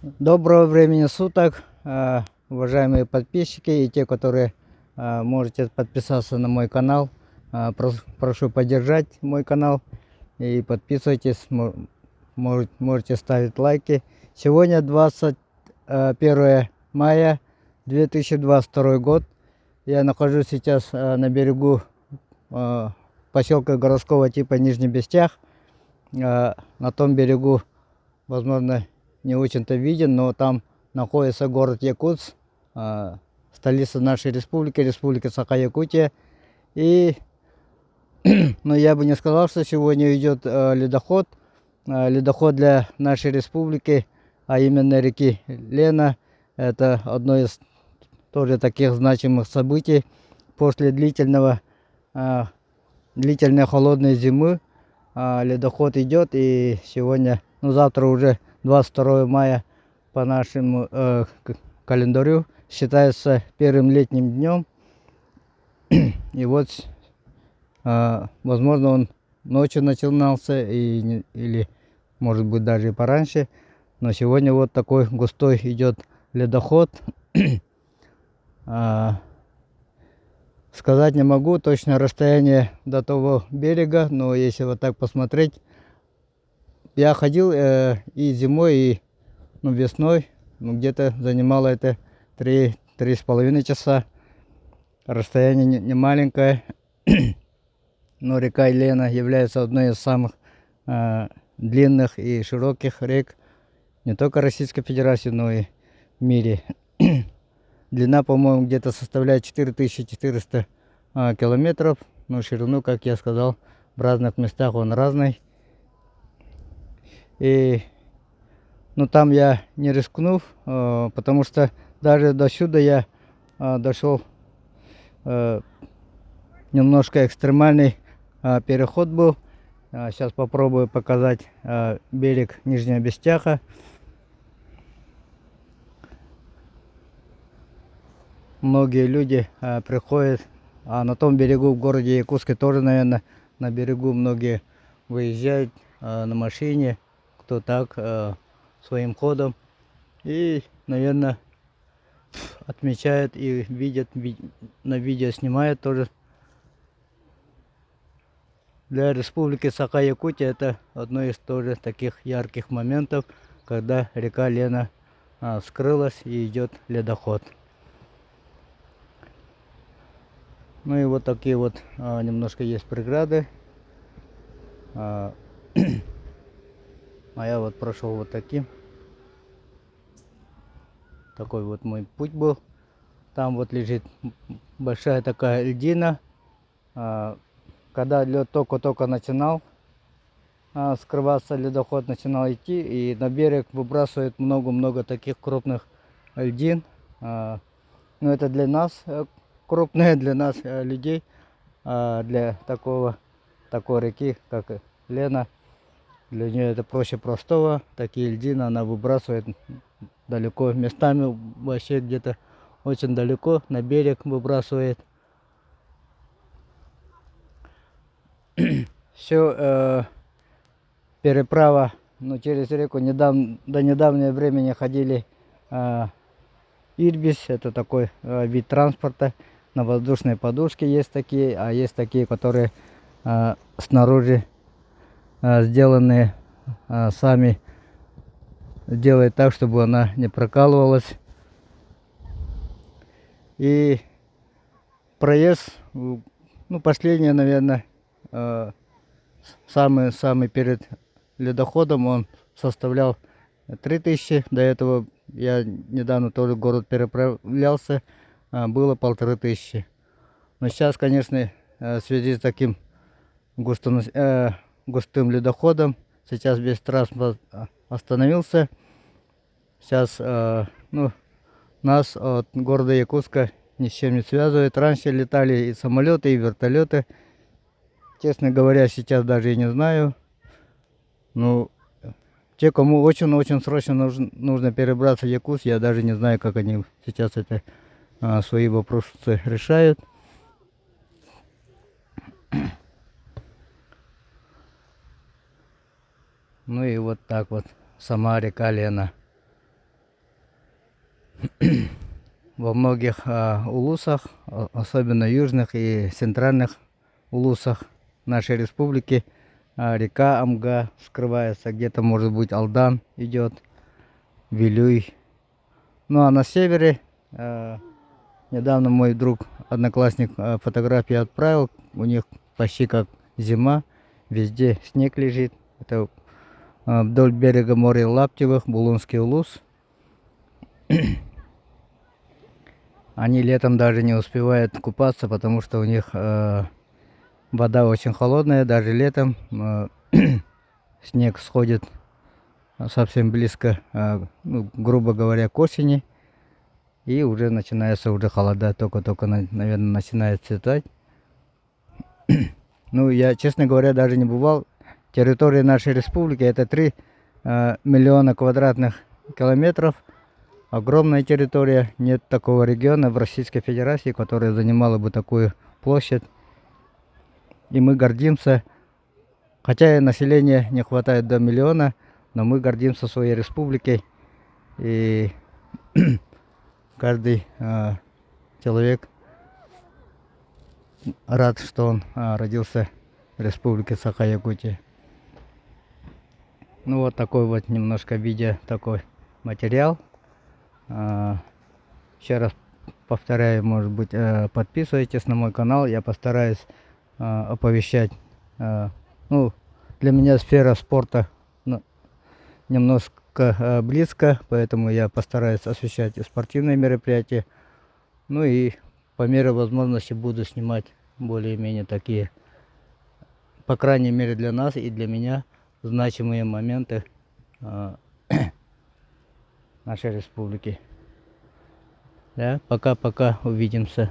Доброго времени суток, уважаемые подписчики и те, которые можете подписаться на мой канал. Прошу поддержать мой канал и подписывайтесь, можете ставить лайки. Сегодня 21 мая 2022 год. Я нахожусь сейчас на берегу поселка городского типа Нижний Бестях. На том берегу, возможно, не очень-то виден, но там находится город Якутск, столица нашей республики, республики Саха-Якутия. И, но я бы не сказал, что сегодня идет ледоход. Ледоход для нашей республики, а именно реки Лена, это одно из тоже таких значимых событий после длительной холодной зимы. Ледоход идет, и сегодня, завтра уже 22 мая по нашему календарю считается первым летним днем. И вот, возможно, он ночью начинался, или может быть даже и пораньше. Но сегодня вот такой густой идет ледоход. Сказать не могу точное расстояние до того берега, но если вот так посмотреть, я ходил и зимой, и весной, где-то занимало это 3,5 часа. Расстояние не маленькое, но река Лена является одной из самых длинных и широких рек не только Российской Федерации, но и в мире. Длина, по-моему, где-то составляет 4400 километров, но ширину, как я сказал, в разных местах он разный. И там я не рискнув, потому что даже до сюда я дошел, немножко экстремальный переход был. Сейчас попробую показать берег Нижнего Бестяха. Многие люди приходят, на том берегу, в городе Якутске тоже, наверное, на берегу многие выезжают на машине, кто так, своим ходом, и, наверное, отмечают и видят, на видео снимают тоже. Для республики Саха-Якутия это одно из тоже таких ярких моментов, когда река Лена вскрылась и идет ледоход. Ну и вот такие вот немножко есть преграды. А я вот прошел вот таким. Такой вот мой путь был. Там вот лежит большая такая льдина. Когда лед только-только начинал скрываться, ледоход начинал идти, и на берег выбрасывает много-много таких крупных льдин. Но это для нас крупные, для нас людей, для такой реки, как Лена, для нее это проще простого. Такие льдины она выбрасывает далеко, местами вообще где-то очень далеко на берег выбрасывает. Все, переправа, через реку до недавнего времени ходили ирбис, это такой вид транспорта. На воздушной подушке есть такие, а есть такие, которые снаружи сделанные, сами делают так, чтобы она не прокалывалась. И проезд, последний, наверное, самый перед ледоходом, он составлял 3000. До этого я недавно тоже в город переправлялся, было 1500. Но сейчас, конечно, в связи с таким густым ледоходом, сейчас весь транспорт остановился. Сейчас нас от города Якутска ни с чем не связывает. Раньше летали и самолеты, и вертолеты. Честно говоря, сейчас даже и не знаю. Те, кому очень-очень срочно нужно перебраться в Якутск, я даже не знаю, как они сейчас это свои вопросы решают. Ну и вот так вот сама река Лена. во многих улусах, особенно южных и центральных улусах нашей республики, река Амга скрывается, где-то, может быть, Алдан идет, Вилюй. Ну а на севере недавно мой друг, одноклассник, фотографии отправил. У них почти как зима, везде снег лежит. Это вдоль берега моря Лаптевых, Булунский улус. Они летом даже не успевают купаться, потому что у них вода очень холодная. Даже летом снег сходит совсем близко, ну, грубо говоря, к осени. И уже начинается уже холода, только-только, наверное, начинает цветать. Ну, я, честно говоря, даже не бывал. Территория нашей республики это 3 миллиона квадратных километров. Огромная территория. Нет такого региона в Российской Федерации, который занимала бы такую площадь. И мы гордимся, хотя и населения не хватает до миллиона, но мы гордимся своей республикой. И каждый человек рад, что он родился в республике Саха-Якутия. Ну вот такой вот немножко видео, такой материал. Еще раз повторяю, может быть, подписывайтесь на мой канал. Я постараюсь оповещать. Ну, для меня сфера спорта немножко близко, поэтому я постараюсь освещать и спортивные мероприятия. Ну и по мере возможности буду снимать более-менее такие, по крайней мере для нас и для меня, значимые моменты нашей республики. Да, пока-пока, увидимся.